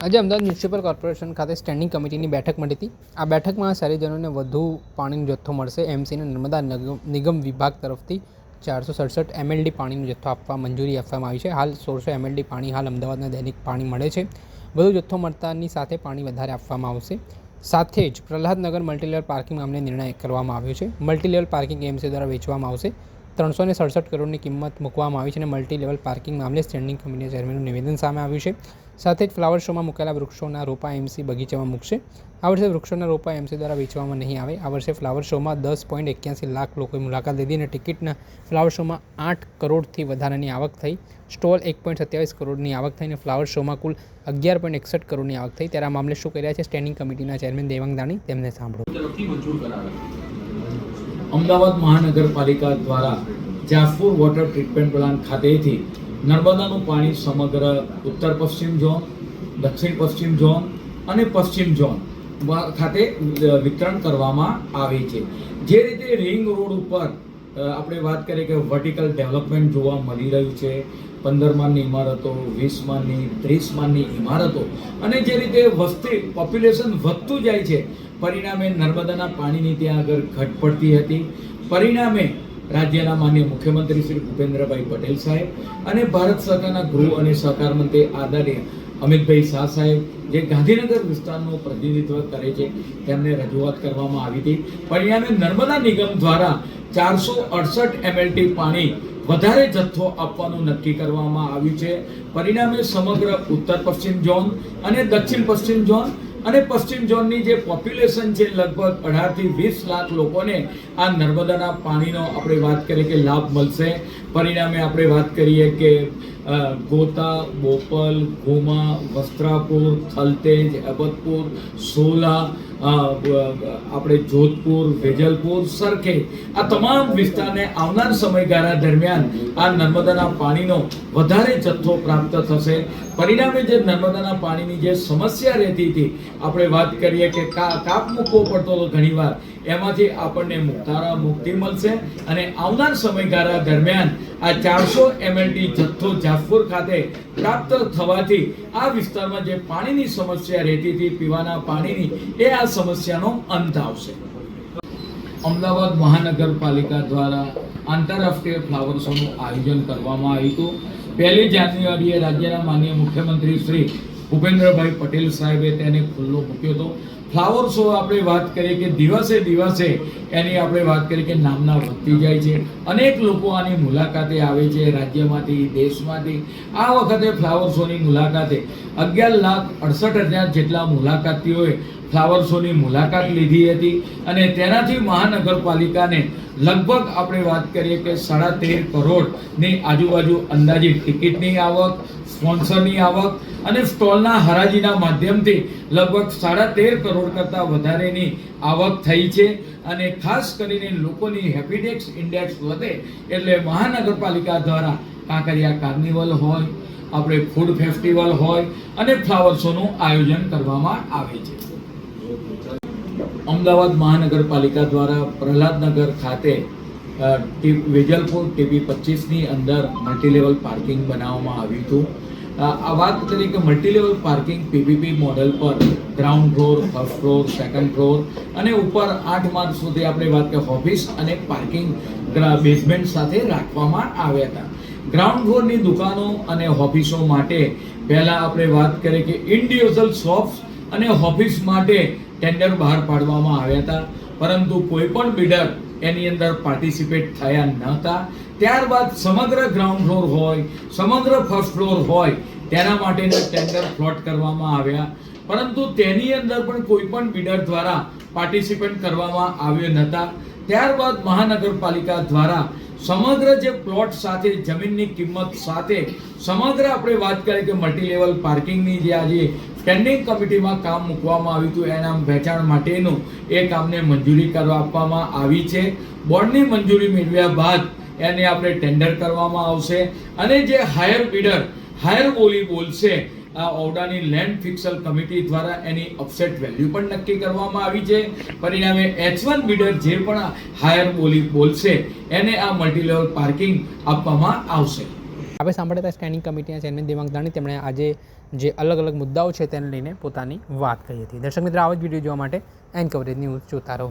આજે Ahmedabad municipal corporation ખાતે standing કમિટીની બેઠક મળી હતી. આ બેઠકમાં શહેરીજનોને વધુ પાણીનો જથ્થો મળશે. એમસીને નર્મદા નિગમ વિભાગ તરફથી 467 MLD પાણીનો જથ્થો આપવા મંજૂરી આપવામાં આવી છે. હાલ 1600 MLD પાણી હાલ અમદાવાદના દૈનિક પાણી મળે છે. વધુ જથ્થો મળતાની સાથે પાણી વધારે આપવામાં આવશે. સાથે જ પ્રહલાદનગર મલ્ટીલેવલ પાર્કિંગ મામલે નિર્ણય કરવામાં આવ્યો છે. મલ્ટીલેવલ પાર્કિંગ એમસી દ્વારા વેચવામાં આવશે. 367 કરોડની કિંમત મૂકવામાં આવી છે અને મલ્ટીલેવલ પાર્કિંગ મામલે સ્ટેન્ડિંગ કમિટીના ચેરમેનનું નિવેદન સામે આવ્યું છે. સાથે જ ફ્લાવર શોમાં મૂકેલા વૃક્ષોના રોપા એમસી બગીચામાં મૂકશે. આ વર્ષે વૃક્ષોના રોપા એમસી દ્વારા વેચવામાં નહીં આવે. આ વર્ષે ફ્લાવર શોમાં 10.81 લાખ લોકોએ મુલાકાત લીધી અને ટિકિટના ફ્લાવર શોમાં 8 કરોડથી વધારાની આવક થઈ. સ્ટોલ 1.27 કરોડની આવક થઈ અને ફ્લાવર શોમાં કુલ 11.61 કરોડની આવક થઈ. ત્યારે આ મામલે શું કર્યા છે સ્ટેન્ડિંગ કમિટીના ચેરમેન દેવાંગ દાણી, તેમને સાંભળો. અમદાવાદ મહાનગરપાલિકા દ્વારા જાફર વોટર ટ્રીટમેન્ટ પ્લાન્ટ ખાતેથી નર્મદાનું પાણી સમગ્ર ઉત્તર પશ્ચિમ ઝોન, દક્ષિણ પશ્ચિમ ઝોન અને પશ્ચિમ ઝોન ખાતે વિતરણ કરવામાં આવે છે. જે રીતે રિંગ રોડ ઉપર આપણે વાત કરીએ કે વર્ટિકલ ડેવલપમેન્ટ જોવા મળી રહ્યું છે, 15 માળની ઇમારતો, 20 માળની, 30 માળની ઇમારતો અને જે રીતે વસ્તી પોપ્યુલેશન વધતું જાય છે, પરિણામે નર્મદાના પાણીની ત્યાં આગળ ઘટ પડતી હતી. પરિણામે રાજ્યના માનનીય મુખ્યમંત્રી શ્રી ભૂપેન્દ્રભાઈ પટેલ સાહેબ અને ભારત સરકારના ગૃહ અને સહકાર મંત્રી આદરણીય અમિતભાઈ શાહ સાહેબ, જે ગાંધીનગર વિસ્તારનું પ્રતિનિધિત્વ કરે છે, તેમને રજૂઆત કરવામાં આવી હતી. પરિણામે નર્મદા નિગમ દ્વારા 468 MLD પાણી વધારે જથ્થો આપવાનું નક્કી કરવામાં આવ્યું છે. પરિણામે સમગ્ર ઉત્તર પશ્ચિમ ઝોન અને દક્ષિણ પશ્ચિમ ઝોન અને પશ્ચિમ ઝોનની જે પોપ્યુલેશન છે લગભગ 18 થી 20 લાખ લોકોને આ નર્મદાના પાણીનો આપણે વાત કરીએ કે લાભ મળશે. પરિણામે આપણે વાત કરીએ કે ગોતા, બોપલ, ગોમા, વસ્ત્રાપુર, થલતેજ, અબતપુર, સોલા, આપણે જોધપુર, વેજલપુર, સરખેજ, આ તમામ વિસ્તારને આવનાર સમયગાળા દરમિયાન આ નર્મદાના પાણીનો વધારે જથ્થો પ્રાપ્ત થશે. પરિણામે જે નર્મદાના પાણીની જે સમસ્યા રહેતી હતી, આપણે વાત કરીએ કે કાપ મૂકવો પડતો હતો ઘણીવાર, એમાંથી આપણને મુક્તિ મળશે અને આવનાર સમયગાળા દરમિયાન આ 400 MLD જથ્થો જાફર ખાતે પ્રાપ્ત થવાથી આ વિસ્તારમાં જે પાણીની સમસ્યા રહેતી હતી, પીવાના પાણીની, એ આ સમસ્યાનો અંત આવશે. અમદાવાદ મહાનગરપાલિકા દ્વારા આંતરરાષ્ટ્રીય ફ્લાવર શોનું આયોજન કરવામાં આવ્યું હતું. 1 જાન્યુઆરીએ રાજ્યના માનનીય મુખ્યમંત્રી શ્રી ભૂપેન્દ્રભાઈ પટેલ સાહેબે તેને ખુલ્લો મૂક્યો હતો. ફ્લાવર શો આપણે વાત કરીએ કે દિવસે દિવસે એની આપણે વાત કરીએ કે નામના વધતી જાય છે. અનેક લોકો આની મુલાકાતે આવે છે, રાજ્યમાંથી, દેશમાંથી. આ વખતે ફ્લાવર શોની મુલાકાતે 11,68,000 જેટલા મુલાકાતીઓએ ફ્લાવર શોની મુલાકાત લીધી હતી અને તેનાથી મહાનગરપાલિકાને લગભગ આપણે વાત કરીએ કે 13.5 કરોડની આજુબાજુ અંદાજિત ટિકિટની આવક, સ્પોન્સરની આવક અને સ્ટોલના હરાજીના માધ્યમથી લગભગ 13.5 કરોડ કરતાં વધારેની આવક થઈ છે. અને ખાસ કરીને લોકોની હેપીડેક્સ ઇન્ડેક્સ વધે એટલે મહાનગરપાલિકા દ્વારા કાંકરિયા કાર્નિવલ હોય, આપણે ફૂડ ફેસ્ટિવલ હોય અને ફ્લાવર શોનું આયોજન કરવામાં આવે છે. અમદાવાદ મહાનગરપાલિકા દ્વારા પ્રહલાદનગર ખાતે વેજલપુર TP 25ની અંદર મલ્ટીલેવલ પાર્કિંગ બનાવવામાં આવ્યું હતું. આ વાત કરીએ કે મલ્ટીલેવલ પાર્કિંગ PPP મોડેલ પર ground floor, first floor, second floor અને ઉપર 8 માળ સુધી આપણે વાત કરીએ ઓફિસ અને પાર્કિંગ બેઝમેન્ટ સાથે રાખવામાં આવ્યા હતા. ગ્રાઉન્ડ ફ્લોરની દુકાનો અને ઓફિસો માટે પહેલા આપણે વાત કરીએ કે ઇન્ડિવિજ્યુઅલ શોપ્સ અને ઓફિસ માટે ટેન્ડર બહાર પાડવામાં આવ્યા હતા, પરંતુ કોઈ પણ બિડર એની અંદર પાર્ટિસિપેટ થયા ન હતા. ત્યારબાદ સમગ્ર ગ્રાઉન્ડ ફ્લોર હોય, સમગ્ર ફર્સ્ટ ફ્લોર હોય, તેના માટેના ટેન્ડર ફ્લોટ કરવામાં આવ્યા, પરંતુ તેની અંદર પણ કોઈ પણ બિડર દ્વારા પાર્ટિસિપેટ કરવામાં આવ્યો નહોતા. ત્યારબાદ મહાનગરપાલિકા દ્વારા સમગ્ર જે પ્લોટ સાથે, જમીનની કિંમત સાથે સમગ્ર આપણે વાત કરીએ કે મલ્ટીલેવલ પાર્કિંગની જે આજે સ્ટેન્ડિંગ કમિટીમાં કામ મૂકવામાં આવ્યું હતું, એના વેચાણ માટેનું એ કામને મંજૂરી કરવા આપવામાં આવી છે. બોર્ડની મંજૂરી મેળવ્યા બાદ એને આપણે ટેન્ડર કરવામાં આવશે અને જે હાયર બોલી બોલશે, આ ઓરડાની લેન્ડ ફિક્સલ કમિટી દ્વારા એની ઓફસેટ વેલ્યુ પણ નક્કી કરવામાં આવી છે. પરિણામે H1 બિડર જે પણ હાયર બોલી બોલશે એને આ મલ્ટીલેવલ પાર્કિંગ આપવામાં આવશે. આપણે સાંભળ્યા હતા સ્ટેન્ડિંગ કમિટીના ચેરમેન દેવાંગ દાણી, તેમણે આજે જે અલગ અલગ મુદ્દાઓ છે તેને લઈને પોતાની વાત કહી હતી. દર્શક મિત્રો, આવા જ વિડીયો જોવા માટે એન કવરેજ ન્યૂઝ જોતા રહો.